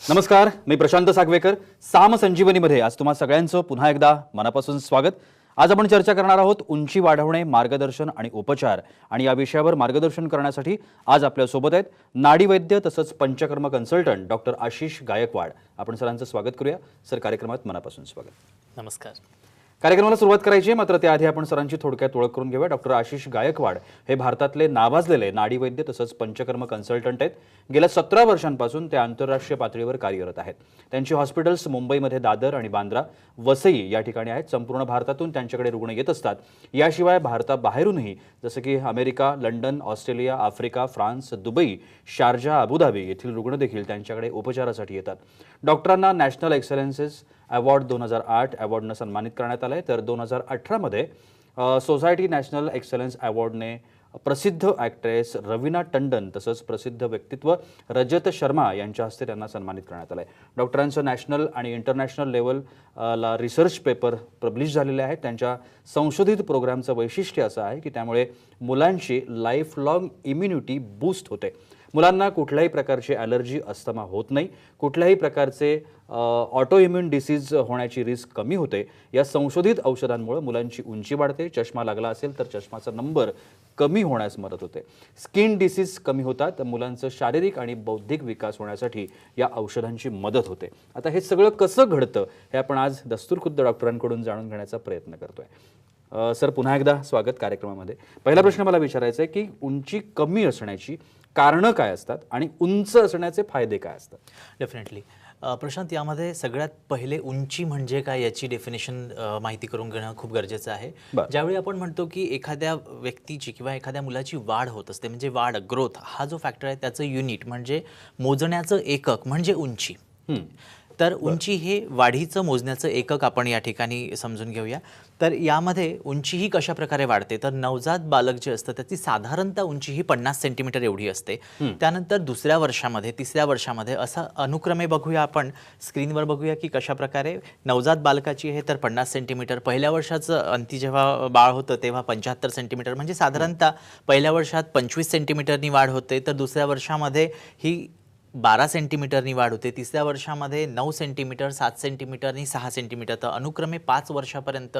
नमस्कार, मी प्रशांत सागवेकर. साम संजीवनीमध्ये आज तुम्हा सगळ्यांचं पुन्हा एकदा मनापासून स्वागत. आज आपण चर्चा करणार आहोत उंची वाढवणे, मार्गदर्शन आणि उपचार. आणि या विषयावर मार्गदर्शन करण्यासाठी आज आपल्या सोबत आहेत नाडीवैद्य तसंच पंचकर्म कन्सल्टंट डॉक्टर आशिष गायकवाड. आपण सरांचं स्वागत करूया. सर, कार्यक्रमात मनापासून स्वागत. नमस्कार. कार्यक्रमाला सुरुवात करायची आहे, मात्र त्याआधी आपण सरांची थोडक्यात ओळख करून घेऊया. डॉक्टर आशिष गायकवाड हे भारतातले नावाजलेले नाडीवैद्य तसंच पंचकर्म कन्सल्टंट आहेत. गेल्या 17 वर्षांपासून ते आंतरराष्ट्रीय पातळीवर कार्यरत आहेत. त्यांची हॉस्पिटल्स मुंबईमध्ये दादर आणि बांद्रा, वसई या ठिकाणी आहेत. संपूर्ण भारतातून त्यांच्याकडे रुग्ण येत असतात. याशिवाय भारताबाहेरूनही जसं की America, London, Australia, Africa, France, Dubai, Sharjah, Abu Dhabi येथील रुग्ण देखील त्यांच्याकडे उपचारासाठी येतात. डॉक्टरांना नॅशनल एक्सलन्सेस अवॉर्ड 2008 अवॉर्डनं सन्मानित करण्यात आलं आहे. तर 2018 मध्ये सोसायटी नॅशनल एक्सलन्स अवॉर्डने प्रसिद्ध ॲक्ट्रेस रवीना टंडन तसंच प्रसिद्ध व्यक्तित्व रजत शर्मा यांच्या हस्ते त्यांना सन्मानित करण्यात आलं आहे. डॉक्टरांचं नॅशनल आणि इंटरनॅशनल लेवलला रिसर्च पेपर पब्लिश झालेले आहेत. त्यांच्या संशोधित प्रोग्रामचं वैशिष्ट्य असं आहे की त्यामुळे मुलांची लाईफ लाँग इम्युनिटी बूस्ट होते. मुलांना कुठल्याही प्रकारची ॲलर्जी, अस्थमा होत नाही. कुठल्याही प्रकारचे ऑटो इम्युन डिसीज होण्याची रिस्क कमी होते. या संशोधित औषधांमुळे मुलांची उंची वाढते. चष्मा लागला असेल तर चष्माचा नंबर कमी होण्यास मदत होते. स्किन डिसीज कमी होतात. मुलांचं शारीरिक आणि बौद्धिक विकास होण्यासाठी या औषधांची मदत होते. आता हे सगळं कसं घडतं हे आपण आज दस्तूरखुद्द डॉक्टरांकडून जाणून घेण्याचा प्रयत्न करतोय. सर, पुन्हा एकदा स्वागत कार्यक्रमामध्ये. पहिला प्रश्न मला विचारायचा आहे की उंची कमी असण्याची कारणं काय असतात आणि उंच असण्याचे फायदे काय असतात? डेफिनेटली प्रशांत, यामध्ये सगळ्यात पहिले उंची म्हणजे काय याची डेफिनेशन माहिती करून घेणं खूप गरजेचं आहे. ज्यावेळी आपण म्हणतो की एखाद्या व्यक्तीची किंवा एखाद्या मुलाची वाढ होत असते, म्हणजे वाढ, ग्रोथ हा जो फॅक्टर आहे त्याचं युनिट म्हणजे मोजण्याचं एकक म्हणजे उंची. तर उंची हे वाढीचं मोजण्याचं एकक आपण या ठिकाणी समजून घेऊया. तर यामध्ये उंची ही कशा प्रकारे वाढते, तर नवजात बालक जे असतं त्याची साधारणतः उंची ही 50 सेंटीमीटर एवढी असते. त्यानंतर दुसऱ्या वर्षामध्ये, तिसऱ्या वर्षामध्ये असं अनुक्रमे बघूया. आपण स्क्रीनवर बघूया की कशा प्रकारे नवजात बालकाची आहे तर 50 सेंटीमीटर, पहिल्या वर्षाचं अंती जेव्हा बाळ होतं तेव्हा 75 सेंटीमीटर, म्हणजे साधारणतः पहिल्या वर्षात 25 सेंटीमीटरनी वाढ होते. तर दुसऱ्या वर्षामध्ये ही 12 सेंटीमीटरनी वाढ होते. तिसऱ्या वर्षामध्ये 9 सेंटीमीटर, 7 सेंटीमीटरनी 6 सेंटीमीटर, तर अनुक्रमे 5 वर्षापर्यंत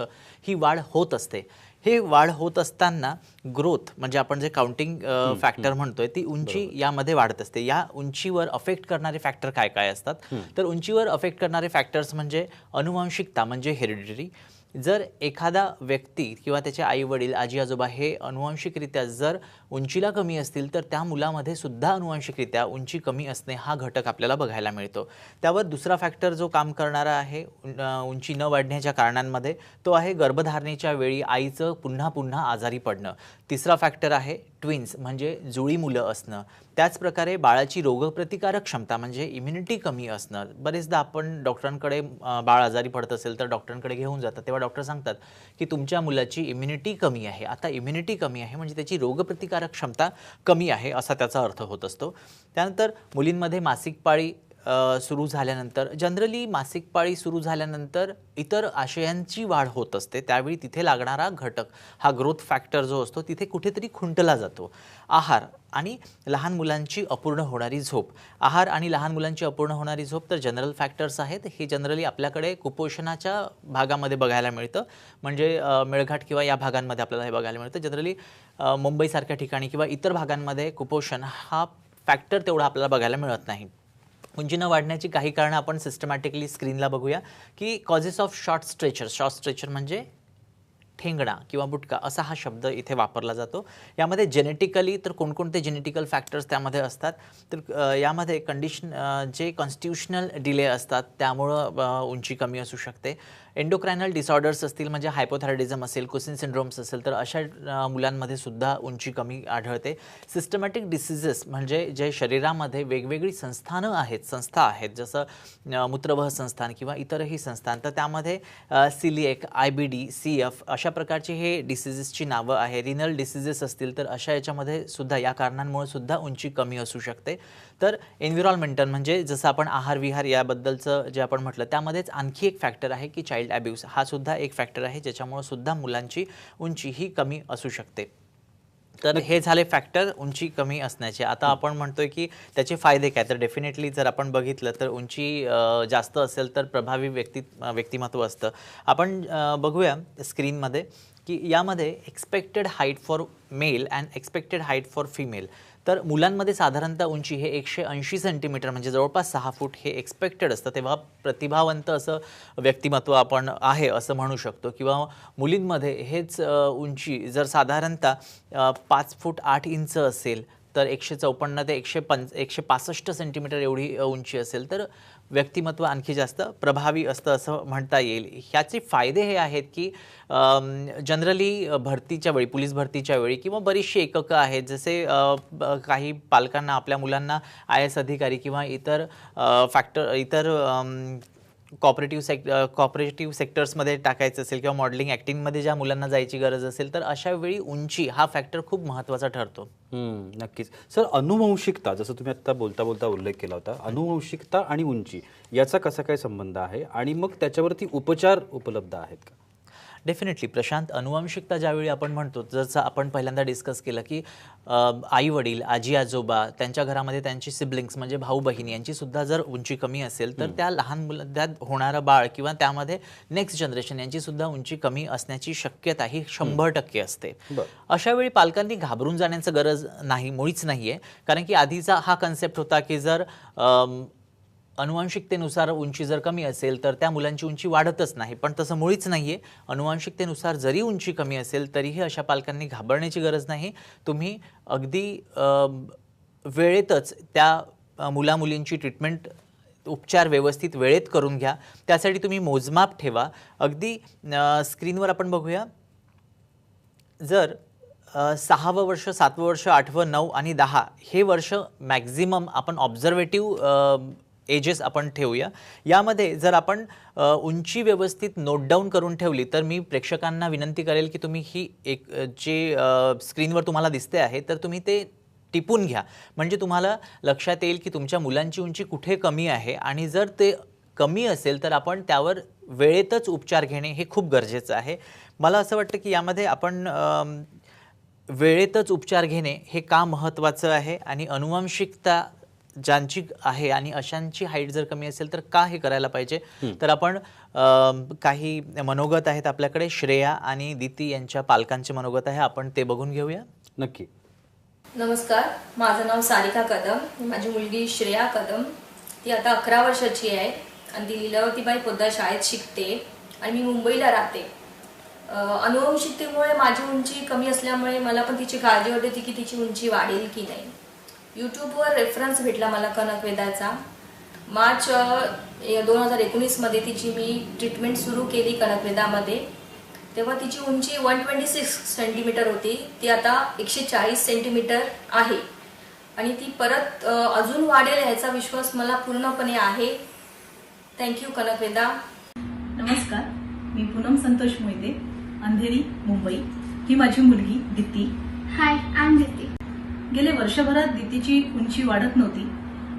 ही वाढ होत असते. हे वाढ होत असताना ग्रोथ म्हणजे आपण जे काउंटिंग फॅक्टर म्हणतोय ती उंची यामध्ये वाढत असते. या उंचीवर अफेक्ट करणारे फॅक्टर काय काय असतात, तर उंचीवर अफेक्ट करणारे फॅक्टर्स म्हणजे अनुवांशिकता म्हणजे हेरिडिटरी. जर एखादा व्यक्ती किंवा त्याचे आई वडील, आजी आजोबा हे अनुवांशिकरित्या जर उंचीला कमी असतील तर त्या मुलामध्ये सुद्धा अनुवांशिकरित्या उंची कमी असणे हा घटक आपल्याला बघायला मिळतो. त्यावर दुसरा फॅक्टर जो काम करणारा आहे उंची न वाढण्याच्या कारणांमध्ये तो आहे गर्भधारणेच्या वेळी आईचं पुन्हा पुन्हा आजारी पडणं. तिसरा फॅक्टर आहे ट्विन्स म्हणजे जुळी मुलं असणं. त्याचप्रकारे बाळाची रोगप्रतिकारक क्षमता म्हणजे इम्युनिटी कमी असणं. बरेचदा आपण डॉक्टरांकडे बाळ आजारी पडत असेल तर डॉक्टरांकडे घेऊन जातात, तेव्हा डॉक्टर सांगतात की तुमच्या मुलाची इम्युनिटी कमी आहे. आता इम्युनिटी कमी आहे म्हणजे त्याची रोगप्रतिकारक क्षमता कमी आहे असा त्याचा अर्थ होत असतो. त्यानंतर मुलींमध्ये मासिक पाळी सुरू झाल्यानंतर, जनरली मासिक पाळी सुरू झाल्यानंतर इतर आशयांची वाढ होत असते. त्यावेळी तिथे लागणारा घटक हा ग्रोथ फॅक्टर जो असतो तिथे कुठेतरी खुंटला जातो. आहार आणि लहान मुलांची अपूर्ण होणारी झोप. आहार आणि लहान मुलांची अपूर्ण होणारी झोप तर जनरल फॅक्टर्स आहेत. हे जनरली आपल्याकडे कुपोषणाच्या भागामध्ये बघायला मिळतं, म्हणजे मेळघाट किंवा या भागांमध्ये आपल्याला हे बघायला मिळतं. जनरली मुंबईसारख्या ठिकाणी किंवा इतर भागांमध्ये कुपोषण हा फॅक्टर तेवढा आपल्याला बघायला मिळत नाही. उंची न वाढण्याची काही कारणं आपण सिस्टमॅटिकली स्क्रीनला बघूया की कॉजेस ऑफ शॉर्ट स्ट्रेचर म्हणजे ठेंगणा किंवा बुटका असा हा शब्द इथे वापरला जातो. यामध्ये जेनेटिकली तर कोणकोणते जेनेटिकल फॅक्टर्स त्यामध्ये असतात, तर यामध्ये जे कॉन्स्टिट्यूशनल डिले असतात त्यामुळं उंची कमी असू शकते. एंडोक्रायनल डिसऑर्डर्स असतील म्हणजे हायपोथायरॉइडिझम असेल, कुसिन सिंड्रोम्स असेल तर अशा मुलांमध्ये सुद्धा उंची कमी आढळते. सिस्टमॅटिक डिसीजेस म्हणजे जे शरीरामध्ये वेगवेगळी संस्था आहेत जसं मूत्रवाह संस्थान किंवा इतरही संस्थान, तर त्यामध्ये सिलिएक, IBD, CF अशा प्रकारचे हे डिसीजेसची नावं आहे. रिनल डिसीजेस असतील तर अशा याच्यामध्ये सुद्धा या कारणांमुळे सुद्धा उंची कमी असू शकते. तर एन्व्हायरमेंटल म्हणजे जसं आपण आहार विहार याबद्दलचं जे आपण म्हटलं त्यामध्येच आणखी एक फॅक्टर आहे की चाइल्ड अब्यूज हा सुद्धा एक फॅक्टर आहे ज्याच्यामुळे सुद्धा मुलांची उंची ही कमी असू शकते. तर हे झाले फॅक्टर उंची कमी असण्याचे. आता आपण म्हणतोय की त्याचे फायदे काय, तर डेफिनेटली जर आपण बघितलं तर उंची जास्त असेल तर प्रभावी व्यक्तिमत्व असतं. आपण बघूया स्क्रीनमध्ये की यामध्ये expected height for male and expected height for female. तर मुलांमध्ये साधारणतः उंची हे 180 सेंटीमीटर म्हणजे जवळपास 6 फूट हे एक्सपेक्टेड असतं. तेव्हा प्रतिभावंत असं व्यक्तिमत्व आपण आहे असं म्हणू शकतो. किंवा मुलींमध्ये हेच उंची जर साधारणतः 5 फूट 8 इंच असेल तर 154 ते 165 सेंटीमीटर एवढी उंची असेल तर व्यक्तिमत्व आणखी जास्त प्रभावी असतं असं म्हणता येईल. ह्याचे फायदे हे आहेत की जनरली भरतीच्या वेळी, पोलीस भरतीच्या वेळी किंवा बरीचशी एककं आहेत जसे काही पालकांना आपल्या मुलांना IAS अधिकारी किंवा इतर कॉपरेटिव्ह सेक्टर्समध्ये टाकायचं असेल किंवा मॉडेलिंग ॲक्टिंगमध्ये ज्या मुलांना जायची गरज असेल तर अशा वेळी उंची हा फॅक्टर खूप महत्त्वाचा ठरतो. नक्कीच. सर, अनुवंशिकता जसं तुम्ही आता बोलता बोलता उल्लेख केला होता, अनुवंशिकता आणि उंची याचा कसा काय संबंध आहे आणि मग त्याच्यावरती उपचार उपलब्ध आहेत का? डेफिनेटली प्रशांत, अनुवांशिकता ज्यावेळी आपण म्हणतो, जसं आपण पहिल्यांदा डिस्कस केलं की आई वडील, आजी आजोबा, त्यांच्या घरामध्ये त्यांची सिबलिंग्स म्हणजे भाऊ बहीण यांची सुद्धा जर उंची कमी असेल तर त्या लहान मुलं, त्यात होणारं बाळ किंवा त्यामध्ये नेक्स्ट जनरेशन यांची सुद्धा उंची कमी असण्याची शक्यता ही 100% असते. अशा वेळी पालकांनी घाबरून जाण्याचं गरज नाही, मुळीच नाहीये. कारण की आधीचा हा कन्सेप्ट होता की जर अनुवांशिकतेनुसार उंची जर कमी असेल तर त्या मुलांची उंची वाढतच नाही, पण तसं मुळीच नाहीये. अनुवांशिकतेनुसार जरी उंची कमी असेल तरीही अशा पालकांनी घाबरण्याची गरज नाही. तुम्ही अगदी वेळेतच त्या मुलामुलींची ट्रीटमेंट, उपचार व्यवस्थित वेळेत करून घ्या. त्यासाठी तुम्ही मोजमाप ठेवा. अगदी स्क्रीनवर आपण बघूया, जर 6वं वर्ष, 7वं वर्ष, 8वं, 9 आणि 10 हे वर्ष मॅक्झिमम आपण ऑब्झर्वेटिव्ह एजेस आपण ठेवूया. यामध्ये जर आपण उंची व्यवस्थित नोट डाऊन करून ठेवली तर मी प्रेक्षकांना विनंती करेल की तुम्ही ही एक जे स्क्रीनवर तुम्हाला दिसते आहे तर तुम्ही ते टिपून घ्या. म्हणजे तुम्हाला लक्षात येईल की तुमच्या मुलांची उंची कुठे कमी आहे आणि जर ते कमी असेल तर आपण त्यावर वेळेतच उपचार घेणे हे खूप गरजेचं आहे. मला असं वाटतं की यामध्ये आपण वेळेतच उपचार घेणे हे का महत्त्वाचं आहे आणि अनुवांशिकता ज्यांची आहे आणि अशांची हाईट जर कमी असेल तर का हे करायला पाहिजे, तर आपण काही मनोगत आहेत आपल्याकडे. श्रेया आणि दिती यांच्या पालकांचे मनोगत आहे, आपण ते बघून घेऊया. नक्की. नमस्कार, माझं नाव सारिका कदम. माझी मुलगी श्रेया कदम, ती आता 11 वर्षाची आहे आणि ती लीलावतीबाई पोद्दार शाळेत शिकते आणि मी मुंबईला राहते. अनुवंशिकतेमुळे माझी उंची कमी असल्यामुळे मला पण तिची काळजी होती की तिची उंची वाढेल की नाही. यूट्यूबवर रेफरन्स भेटला मला कनकवेदाचा. मार्च 2019मध्ये तिची मी ट्रीटमेंट सुरू केली कनकवेदामध्ये. तेव्हा तिची उंची 126 सेंटीमीटर होती, ती आता 140 सेंटीमीटर आहे आणि ती परत अजून वाढेल ह्याचा विश्वास मला पूर्णपणे आहे. थँक्यू कनकवेदा. नमस्कार, मी पूनम संतोष मोहिते, अंधेरी, मुंबई. ही माझी मुलगी दिती. हाय, आय एम दिती. गेले वर्षभरात दितीची उंची वाढत नव्हती.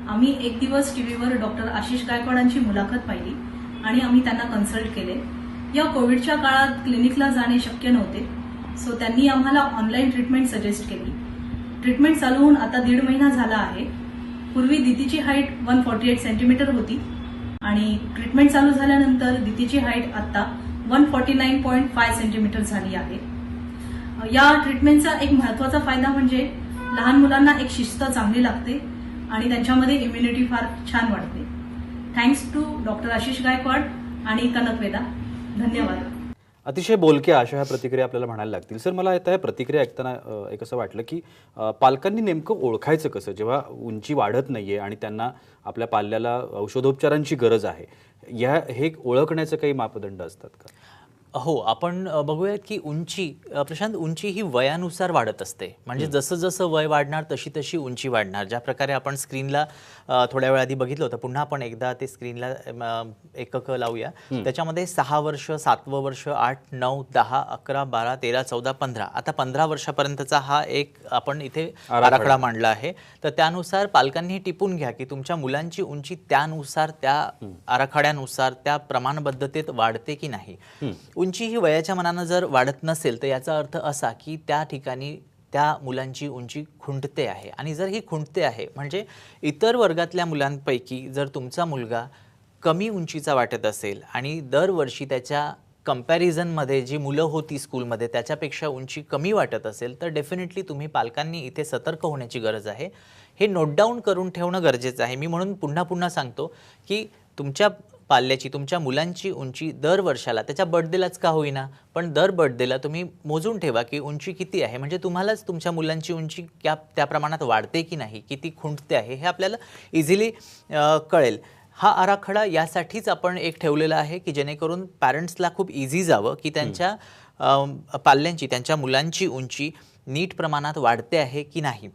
आम्ही एक दिवस टीव्हीवर डॉक्टर आशिष गायकवाडांची मुलाखत पाहिली आणि आम्ही त्यांना कन्सल्ट केले. या कोविडच्या काळात क्लिनिकला जाणे शक्य नव्हते, सो त्यांनी आम्हाला ऑनलाईन ट्रीटमेंट सजेस्ट केली. ट्रीटमेंट चालू होऊन आता 1.5 महिना झाला आहे. पूर्वी दितीची हाईट 148 सेंटीमीटर होती आणि ट्रीटमेंट चालू झाल्यानंतर दितीची हाईट आता 149.5 सेंटीमीटर झाली आहे. या ट्रीटमेंटचा एक महत्त्वाचा फायदा म्हणजे लहान मुलांना एक शिस्त चांगली लागते आणि त्यांच्यामध्ये इम्युनिटी फार छान वाढते. Thanks to doctor Ashish Gaikwad आणि कनकवेदा. धन्यवाद. अतिशय बोलक्या अशा ह्या प्रतिक्रिया आपल्याला म्हणायला लागतील. सर, मला आता ह्या प्रतिक्रिया ऐकताना एक असं वाटलं की पालकांनी नेमकं ओळखायचं कसं जेव्हा उंची वाढत नाहीये आणि त्यांना आपल्या पाल्याला औषधोपचारांची गरज आहे. हे ओळखण्याचं काही मापदंड असतात का? हो, आपण बघूयात की उंची, प्रशांत, उंची ही वयानुसार वाढत असते. म्हणजे जसं जसं वय वाढणार तशी तशी उंची वाढणार. ज्या प्रकारे आपण स्क्रीनला थोड्या वेळ आधी बघितलं होतं, पुन्हा आपण एकदा ते स्क्रीनला एकक लावूया. त्याच्यामध्ये 6 वर्ष, 7वं वर्ष, 8, 9, 10, 11, 12, 13, 14, 15, आता 15 वर्षापर्यंतचा हा एक आपण इथे आराखडा मांडला आहे. तर त्यानुसार पालकांनी टिपून घ्या की तुमच्या मुलांची उंची त्यानुसार, त्या आराखड्यानुसार, त्या प्रमाणबद्धतेत वाढते की नाही. उंची ही वयाच्या मनानं जर वाढत नसेल तर याचा अर्थ असा की त्या ठिकाणी त्या मुलांची उंची खुंटते आहे. आणि जर ही खुंटते आहे म्हणजे इतर वर्गातल्या मुलांपैकी जर तुमचा मुलगा कमी उंचीचा वाटत असेल आणि दरवर्षी त्याच्या कंपॅरिझनमध्ये जी मुलं होती स्कूलमध्ये त्याच्यापेक्षा उंची कमी वाटत असेल तर डेफिनेटली तुम्ही पालकांनी इथे सतर्क होण्याची गरज आहे. हे नोट डाऊन करून ठेवणं गरजेचं आहे. मी म्हणून पुन्हा पुन्हा सांगतो की तुमच्या पाल्याची तुमच्या मुलांची उंची दर वर्षाला त्याच्या बर्थडेलाच का होईना पण दर बर्थडेला तुम्ही मोजून ठेवा की उंची किती आहे. म्हणजे तुम्हालाच तुमच्या मुलांची उंची त्या प्रमाणात वाढते की नाही, किती खुंटते आहे हे आपल्याला इझिली कळेल. हा आराखडा यासाठीच आपण एक ठेवलेला आहे की जेणेकरून पॅरेंट्सला खूप इझी जावं की त्यांच्या पाल्यांची त्यांच्या मुलांची उंची नीट प्रमाणात वाढते आहे की नाही.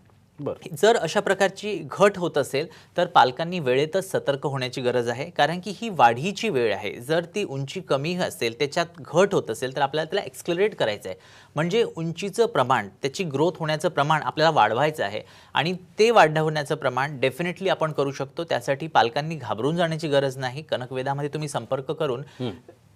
जर अशा प्रकारची घट होत असेल तर पालकांनी वेळेतच सतर्क होण्याची गरज आहे. कारण की ही वाढीची वेळ आहे. जर ती उंची कमी असेल त्याच्यात घट होत असेल तर आपल्याला त्याला एक्सलरेट करायचं आहे. म्हणजे उंचीचं प्रमाण त्याची ग्रोथ होण्याचं प्रमाण आपल्याला वाढवायचं आहे आणि ते वाढवण्याचं प्रमाण डेफिनेटली आपण करू शकतो. त्यासाठी पालकांनी घाबरून जाण्याची गरज नाही. कनकवेदामध्ये तुम्ही संपर्क करून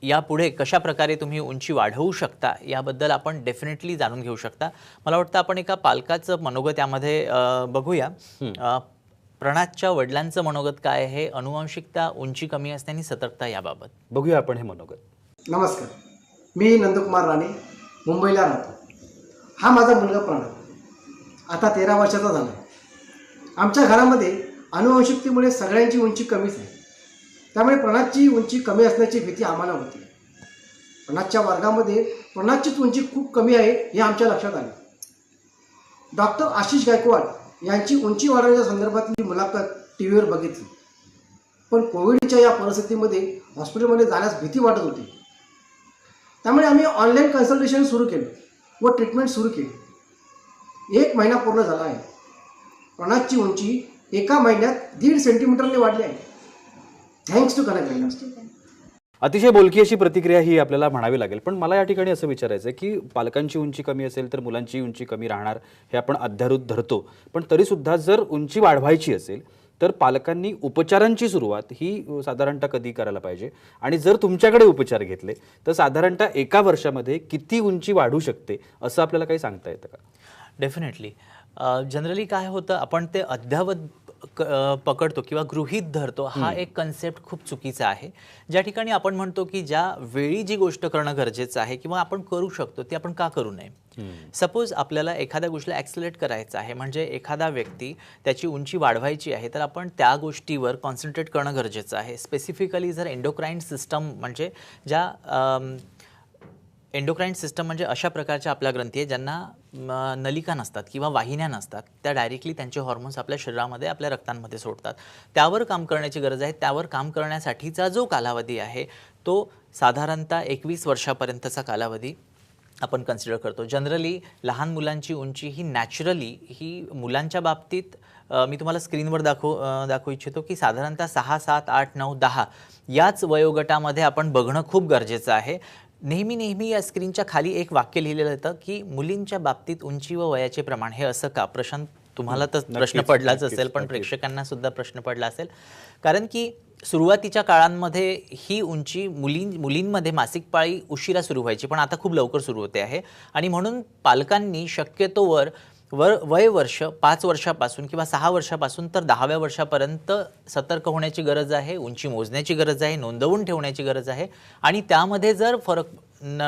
यापुढे कशा प्रकारे तुम्ही उंची वाढवू शकता याबद्दल आपण डेफिनेटली जाणून घेऊ शकता. मला वाटतं आपण एका पालकाचं मनोगत यामध्ये बघूया. प्रणातच्या वडिलांचं मनोगत काय आहे अनुवांशिकता, उंची कमी असण्याची सतर्कता याबाबत बघूया आपण हे मनोगत. नमस्कार, मी नंदकुमार राणे, मुंबईला राहतो. हा माझा मुलगा प्रणत आता 13 वर्षाचा झाला आहे. आमच्या घरामध्ये अनुवांशिकतेमुळे सगळ्यांची उंची कमीच आहे. त्यामुळे प्रणतची उंची कमी असण्याची भीती आम्हाला होती. प्रणतच्या वर्गामध्ये प्रणतचीच उंची खूप कमी आहे हे आमच्या लक्षात आले. डॉक्टर आशिष गायकवाड यांची उंची वाढवण्याच्या संदर्भातली मुलाखत टी व्हीवर बघितली. पण कोविडच्या या परिस्थितीमध्ये हॉस्पिटलमध्ये जाण्यास भीती वाटत होती. त्यामुळे आम्ही ऑनलाईन कन्सल्टेशन सुरू केलं व ट्रीटमेंट सुरू केली. 1 महिना पूर्ण झाला आहे. प्रणतची उंची एका महिन्यात 1.5 सेंटीमीटरने वाढली आहे. Thanks to Kanak. अतिशय बोलकी अशी प्रतिक्रिया ही आपल्याला म्हणावी लागेल. पण मला या ठिकाणी असं विचारायचं आहे की पालकांची उंची कमी असेल तर मुलांची उंची कमी राहणार हे आपण अध्यारूत धरतो. पण तरीसुद्धा जर उंची वाढवायची असेल तर पालकांनी उपचारांची सुरुवात ही साधारणतः कधी करायला पाहिजे आणि जर तुमच्याकडे उपचार घेतले तर साधारणतः 1 वर्षामध्ये किती उंची वाढू शकते असं आपल्याला काही सांगता येतं का? डेफिनेटली जनरली काय होतं आपण ते अद्यावत पकडतो किंवा गृहीत धरतो. हा एक कन्सेप्ट खूप चुकीचा आहे. ज्या ठिकाणी आपण म्हणतो की ज्या वेळी जी गोष्ट करणं गरजेचं आहे किंवा आपण करू शकतो ती आपण का करू नये. सपोज आपल्याला एखाद्या गोष्टीला ॲक्सिलरेट करायचं आहे म्हणजे एखादा व्यक्ती त्याची उंची वाढवायची आहे तर आपण त्या गोष्टीवर कॉन्सन्ट्रेट करणं गरजेचं आहे. स्पेसिफिकली जर एंडोक्राईन सिस्टम म्हणजे ज्या एंडोक्राईन सिस्टम म्हणजे अशा प्रकारच्या आपल्या ग्रंथी आहे ज्यांना नलिका नसतात किंवा वाहिन्या नसतात. त्या डायरेक्टली त्यांचे हॉर्मोन्स आपल्या शरीरामध्ये आपल्या रक्तांमध्ये सोडतात. त्यावर काम करण्याची गरज आहे. त्यावर काम करण्यासाठीचा जो कालावधी आहे तो साधारणतः 21 वर्षापर्यंतचा कालावधी आपण कन्सिडर करतो. जनरली लहान मुलांची उंची ही नॅचरली ही मुलांच्या बाबतीत मी तुम्हाला स्क्रीनवर दाखवू इच्छितो की साधारणतः 6, 7, 8, 9, 10 याच वयोगटामध्ये आपण बघणं खूप गरजेचं आहे. नेहमी या स्क्रीनच्या खाली एक वाक्य लिहिलेलं होतं की मुलींच्या बाबतीत उंची व वयाचे प्रमाण हे असं का. प्रशांत तुम्हाला तर प्रश्न पडलाच असेल पण प्रेक्षकांना सुद्धा प्रश्न पडला असेल. कारण की सुरुवातीच्या काळांमध्ये ही उंची मुलींमध्ये मासिक पाळी उशिरा सुरू व्हायची पण आता खूप लवकर सुरू होते आहे. आणि म्हणून पालकांनी शक्यतोवर वय वर्ष 5 वर्षापासून किंवा 6 वर्षापासून तर 10व्या वर्षापर्यंत सतर्क होण्याची गरज आहे. उंची मोजण्याची गरज आहे, नोंदवून ठेवण्याची गरज आहे. आणि त्यामध्ये जर फरक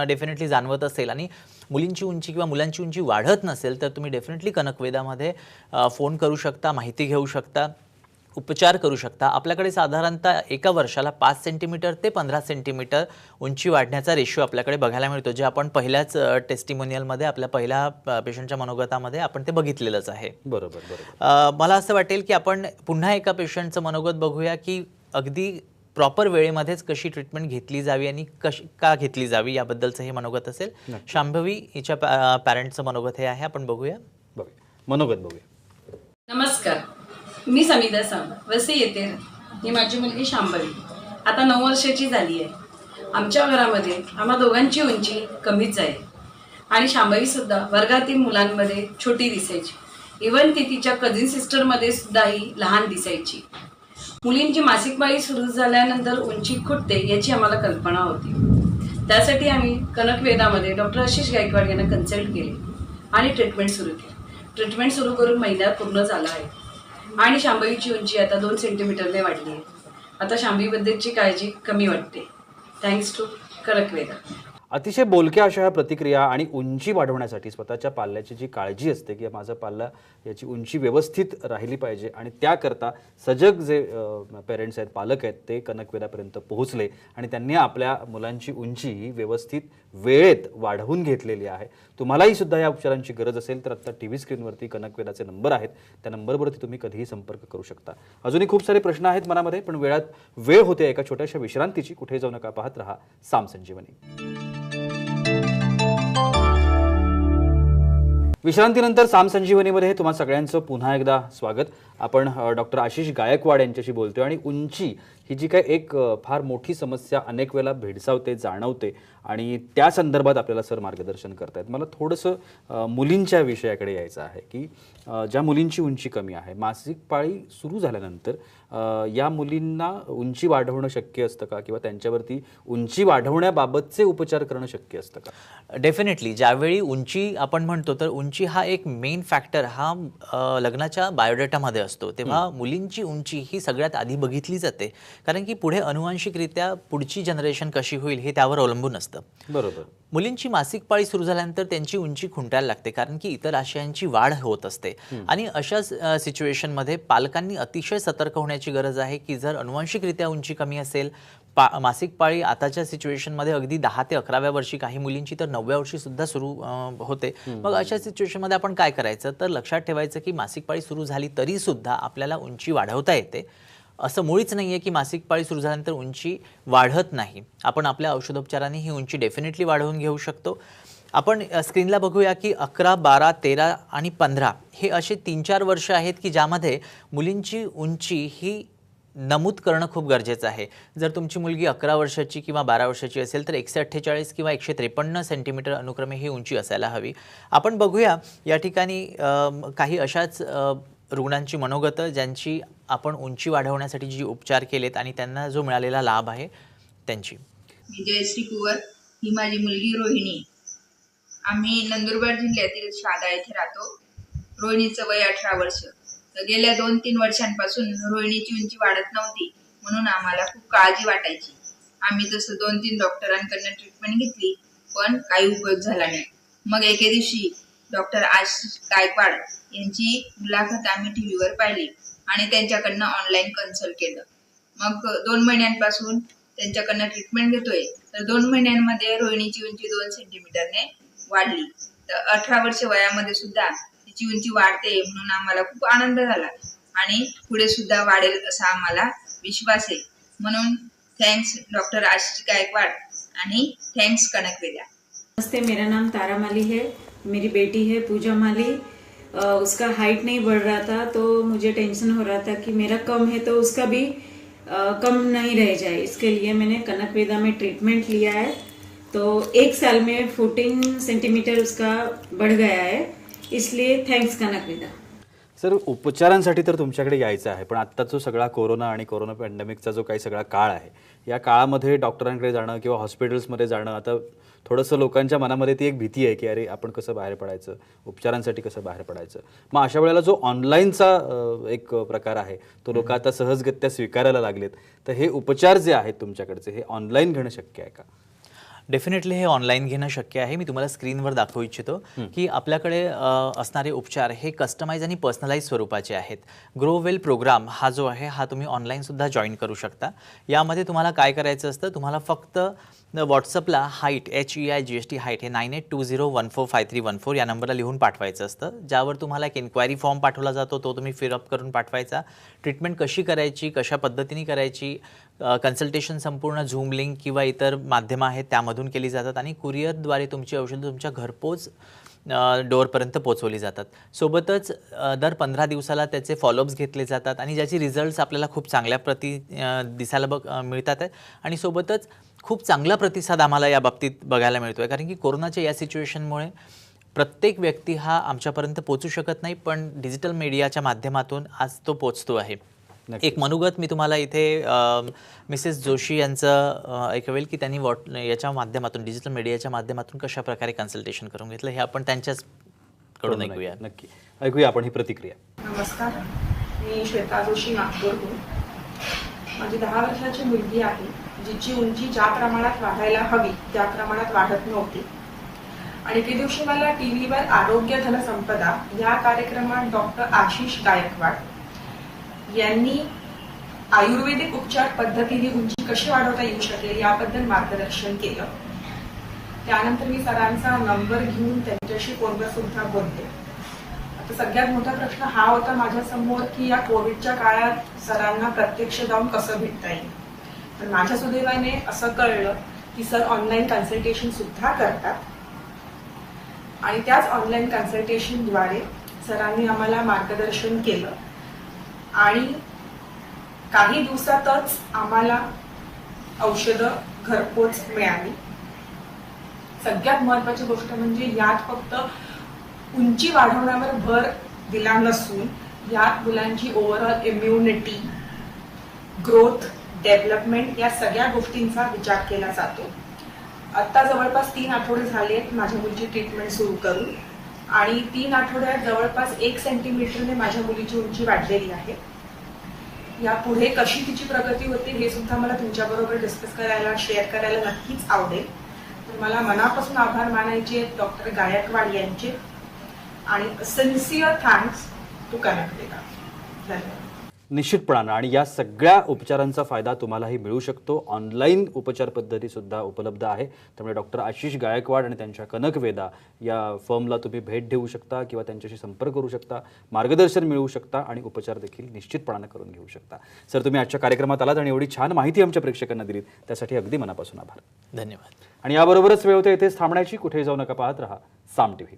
डेफिनेटली जाणवत असेल आणि मुलींची उंची किंवा मुलांची उंची वाढत नसेल तर तुम्ही डेफिनेटली कनकवेदामध्ये फोन करू शकता, माहिती घेऊ शकता, उपचार करू शकता. आपल्याकडे साधारणतः 1 वर्षाला 5 सेंटीमीटर ते 15 सेंटीमीटर उंची वाढण्याचा रेशो आपल्याकडे बघायला मिळतो जे आपण पहिल्याच टेस्टिमोनियलमध्ये आपल्या पहिल्या पेशंटच्या मनोगतामध्ये आपण ते बघितलेलंच आहे. बरोबर. मला असं वाटेल की आपण पुन्हा एका पेशंटचं मनोगत बघूया की अगदी प्रॉपर वेळेमध्येच कशी ट्रीटमेंट घेतली जावी आणि का घेतली जावी याबद्दलचं हे मनोगत असेल. शांभवी हिच्या पॅरेंटचं मनोगत हे आहे. आपण बघूया मनोगत बघूया. नमस्कार, मी समिधा सावंत, वसई येथे. ही माझी मुलगी शांभवी आता 9 वर्षाची झाली आहे. आमच्या घरामध्ये आम्हा दोघांची उंची कमीच आहे आणि शांभवी सुद्धा वर्गातील मुलांमध्ये छोटी दिसायची. इव्हन ती तिच्या कझिन सिस्टरमध्ये सुद्धा ही लहान दिसायची. मुलींची मासिक पाळी सुरू झाल्यानंतर उंची खुटते याची आम्हाला कल्पना होती. त्यासाठी आम्ही कनकवेदामध्ये डॉक्टर आशिष गायकवाड यांना कन्सल्ट केले आणि ट्रीटमेंट सुरू केली. ट्रीटमेंट सुरू करून महिना पूर्ण झाला आहे आणि शांभवीची उंची आता 2 सेंटीमीटरने वाढली आहे. आता शांभवीबद्दलची काळजी कमी वाटते. Thanks to Kanakveda. अतिशय बोलक्या अशा ह्या प्रतिक्रिया आणि उंची वाढवण्यासाठी स्वतःच्या पाल्याची जी काळजी असते की माझा पाल्ला याची उंची व्यवस्थित राहिली पाहिजे आणि त्याकरता सजग जे पेरेंट्स आहेत, पालक आहेत, ते कनकवेदापर्यंत पोहोचले आणि त्यांनी आपल्या मुलांची उंची ही व्यवस्थित वेळेत वाढवून घेतलेली आहे. तुम्हालाही सुद्धा या उपचारांची गरज असेल तर आता टीव्ही स्क्रीनवरती कनकवेदाचे नंबर आहेत, त्या नंबरवरती तुम्ही कधीही संपर्क करू शकता. अजूनही खूप सारे प्रश्न आहेत मनामध्ये, पण वेळ होते एका छोट्याशा विश्रांतीची. कुठे जाऊ नका, पाहत रहा साम संजीवनी. विश्रांतीनंतर साम संजीवनीमध्ये तुम्हा सगळ्यांचं पुन्हा एकदा स्वागत. आपण डॉक्टर आशिष गायकवाड यांच्याशी बोलतोय आणि उंची ही जी काय एक फार मोठी समस्या अनेक वेळेला भेडसावते, जाणवते आणि त्या संदर्भात आपल्याला सर मार्गदर्शन करतायत. मला थोडंसं मुलींच्या विषयाकडे यायचं आहे की ज्या मुलींची उंची कमी आहे, मासिक पाळी सुरू झाल्यानंतर या मुलींना उंची वाढवणं शक्य असतं का किंवा त्यांच्यावरती उंची वाढवण्याबाबतचे उपचार करणं शक्य असतं का? डेफिनेटली ज्यावेळी उंची आपण म्हणतो तर उंची हा एक मेन फॅक्टर हा लग्नाच्या बायोडेटामध्ये असतो, तेव्हा मुलींची उंची ही सगळ्यात आधी बघितली जाते, कारण की पुढे अनुवांशिकरित्या पुढची जनरेशन कशी होईल हे त्यावर अवलंबून असतं. बरोबर. मुलींची मासिक पाळी सुरू झाल्यानंतर त्यांची उंची खुंटायला लागते, कारण की इतर आशयांची वाढ होत असते आणि अशा सिच्युएशनमध्ये पालकांनी अतिशय सतर्क होण्याची गरज आहे की जर अनुवांशिकरित्या उंची कमी असेल, मासिक पाळी आताच्या सिच्युएशनमध्ये अगदी 10 ते 11व्या वर्षी, काही मुलींची तर 9व्या वर्षी सुद्धा सुरू होते. मग अशा सिच्युएशनमध्ये आपण काय करायचं, तर लक्षात ठेवायचं की मासिक पाळी सुरू झाली तरी सुद्धा आपल्याला उंची वाढवता येते. असं मुळीच नाही आहे की मासिक पाळी सुरू झाल्यानंतर उंची वाढत नाही. आपण आपल्या औषधोपचारांनी ही उंची डेफिनेटली वाढवून घेऊ शकतो. आपण स्क्रीनला बघूया की 11, 12, 13 आणि 15 हे असे 3-4 वर्ष आहेत की ज्यामध्ये मुलींची उंची ही नमूद करणं खूप गरजेचं आहे. जर तुमची मुलगी 11 वर्षाची किंवा 12 वर्षाची असेल तर 148 किंवा 153 सेंटीमीटर अनुक्रमे ही उंची असायला हवी. आपण बघूया या ठिकाणी काही अशाच रुग्णांची मनोगतं ज्यांची आपण उंची वाढवण्यासाठी जी उपचार केलेत आणि त्यांना जो मिळालेला लाभ आहे त्यांची. मी जयश्री कुवर, ही माझी मुलगी रोहिणी. आम्ही नंदुरबार जिल्ह्यातील शादा येथे राहतो. रोहिणीचं वय 18 वर्ष. गेल्या 2-3 वर्षांपासून रोहिणीची उंची वाढत नव्हती, म्हणून आम्हाला खूप काळजी वाटायची. आम्ही तसं 2-3 डॉक्टरांकडनं ट्रीटमेंट घेतली, पण काही उपयोग झाला नाही. मग एके दिवशी डॉक्टर आशिष गायकवाड यांची मुलाखत आम्ही टीव्हीवर पाहिली आणि त्यांच्याकडनं ऑनलाईन कन्सल्ट केलं. मग 2 महिन्यांपासून त्यांच्याकडनं ट्रीटमेंट घेतोय. तर 2 महिन्यांमध्ये रोहिणीची उंची 2 सेंटीमीटरने वाढली. तर 18 वर्ष वयामध्ये सुद्धा तिची उंची वाढते, म्हणून आम्हाला खूप आनंद झाला आणि पुढे सुद्धा वाढेल असा आम्हाला विश्वास आहे. म्हणून थँक्स डॉक्टर आशिष गायकवाड आणि थँक्स कनकवेदा. नमस्ते, मेरा नाम तारा माली है. मेरी बेटी है पूजा माली. उसका हाइट नहीं बढ़ रहा था तो मुझे टेंशन हो रहा था कि मेरा कम है तो उसका भी कम नहीं रह जाए. इसके लिए मैंने कनकवेदा में ट्रीटमेंट लिया है. तो 1 साल में 14 सेंटीमीटर उसका बढ़ गया है. इसलिए थँक्स कनकवेदा. सर, उपचारांसाठी तर तुमच्याकडे यायचं आहे, पण आत्ता जो सगळा कोरोना आणि कोरोना पॅन्डेमिकचा जो काही सगळा काळ आहे, या काळामध्ये डॉक्टरांकडे जाणं किंवा हॉस्पिटल्समध्ये जाणं, आता थोडंसं लोकांच्या मनामध्ये ती एक भीती आहे की अरे आपण कसं बाहेर पडायचं, उपचारांसाठी कसं बाहेर पडायचं. मग अशा वेळेला जो ऑनलाईनचा एक प्रकार आहे तो लोक आता सहजगत्या स्वीकारायला लागलेत, तर हे उपचार जे आहेत तुमच्याकडचे हे ऑनलाईन घेणं शक्य आहे का? डेफिनेटली हे ऑनलाईन घेणं शक्य आहे. मी तुम्हाला स्क्रीनवर दाखवू इच्छितो की आपल्याकडे असणारे उपचार हे कस्टमाइज आणि पर्सनलाइज स्वरूपाचे आहेत. ग्रो वेल प्रोग्राम हा जो आहे हा तुम्ही ऑनलाईनसुद्धा जॉईन करू शकता. यामध्ये तुम्हाला काय करायचं असतं, तुम्हाला फक्त व्हॉट्सअपला हाईट HEIGHT हाईट हे 9820145314 या नंबरला लिहून पाठवायचं असतं, ज्यावर तुम्हाला एक इन्क्वायरी फॉर्म पाठवला जातो, तो तुम्ही फिलअप करून पाठवायचा. ट्रीटमेंट कशी करायची, कशा पद्धतीने करायची, कन्सल्टेशन संपूर्ण झूम लिंक किंवा इतर माध्यमं आहेत त्यामधून केली जातात आणि कुरिअरद्वारे तुमची औषधं तुमच्या घरपोच डोअरपर्यंत पोचवली जातात. सोबतच दर 15 दिवसाला त्याचे फॉलोअप्स घेतले जातात आणि ज्याचे रिझल्ट्स आपल्याला खूप चांगल्या दिसायला मिळतात आहे आणि सोबतच खूप चांगला प्रतिसाद आम्हाला या बाबतीत बघायला मिळतो आहे, कारण की कोरोनाच्या या सिच्युएशनमुळे प्रत्येक व्यक्ती हा आमच्यापर्यंत पोचू शकत नाही, पण डिजिटल मीडियाच्या माध्यमातून आज तो पोचतो आहे. एक मनोगत मी तुम्हाला इथे मिसेस जोशी यांचं ऐकवेल की त्यांनी याच्या माध्यमातून डिजिटल मीडियाच्या माध्यमातून कशा प्रकारे कन्सल्टेशन करून घेतलं हे आपण त्यांच्याच कडून ऐकूया. नक्की ऐकूया आपण ही प्रतिक्रिया. नमस्कार, मी श्वेता जोशी नागपूरहून. माझी 10 वर्षाची मुलगी आहे जिची उंची ज्या प्रमाणात वाढायला हवी त्या प्रमाणात वाढत नव्हती. आणि ते दिवशी मला टी व्हीवर आरोग्य धनसंपदा या कार्यक्रमात डॉक्टर आशिष गायकवाड यांनी आयुर्वेदिक उपचार पद्धतीने उंची कशी वाढवता येऊ शकेल याबद्दल मार्गदर्शन केलं. त्यानंतर मी सरांचा नंबर घेऊन त्यांच्याशी फोनवर सुद्धा बोलले. आता सगळ्यात मोठा प्रश्न हा होता माझ्यासमोर की या कोविडच्या काळात सरांना प्रत्यक्ष जाऊन कसं भेटता येईल. पण माझ्या सुदैवाने असं कळलं की सर ऑनलाईन कन्सल्टेशन सुद्धा करतात आणि त्याच ऑनलाईन कन्सल्टेशनद्वारे सरांनी आम्हाला मार्गदर्शन केलं आणि काही दिवसातच आम्हाला औषधं घरपोच मिळाली. सगळ्यात महत्वाची गोष्ट म्हणजे यात फक्त उंची वाढवण्यावर भर दिला नसून यात मुलांची ओव्हरऑल इम्युनिटी, ग्रोथ, डेव्हलपमेंट या सगळ्या गोष्टींचा विचार केला जातो. आता जवळपास 3 आठवडे झाले माझ्या मुलीची ट्रीटमेंट सुरू करून आणि 3 आठवड्यात जवळपास 1 सेंटीमीटरने माझ्या मुलीची उंची वाढलेली आहे. यापुढे कशी तिची प्रगती होते हे सुद्धा मला तुमच्याबरोबर डिस्कस करायला, शेअर करायला नक्कीच आवडेल. तर मला मनापासून आभार मानायचे आहेत डॉक्टर गायकवाड यांचे आणि सिन्सिअर थँक्स टू कनेक्ट. धन्यवाद. निश्चितपणानं आणि या सगळ्या उपचारांचा फायदा तुम्हालाही मिळू शकतो. ऑनलाईन उपचार पद्धती सुद्धा उपलब्ध आहे. त्यामुळे डॉक्टर आशिष गायकवाड आणि त्यांच्या कनकवेदा या फर्मला तुम्ही भेट देऊ शकता किंवा त्यांच्याशी संपर्क करू शकता, मार्गदर्शन मिळवू शकता आणि उपचार देखील निश्चितपणानं करून घेऊ शकता. सर, तुम्ही आजच्या कार्यक्रमात आलात आणि एवढी छान माहिती आमच्या प्रेक्षकांना दिलीत त्यासाठी अगदी मनापासून आभार. धन्यवाद. आणि याबरोबरच वेळ होते इथेच थांबण्याची. कुठेही जाऊ नका, पाहत रहा साम टीव्ही.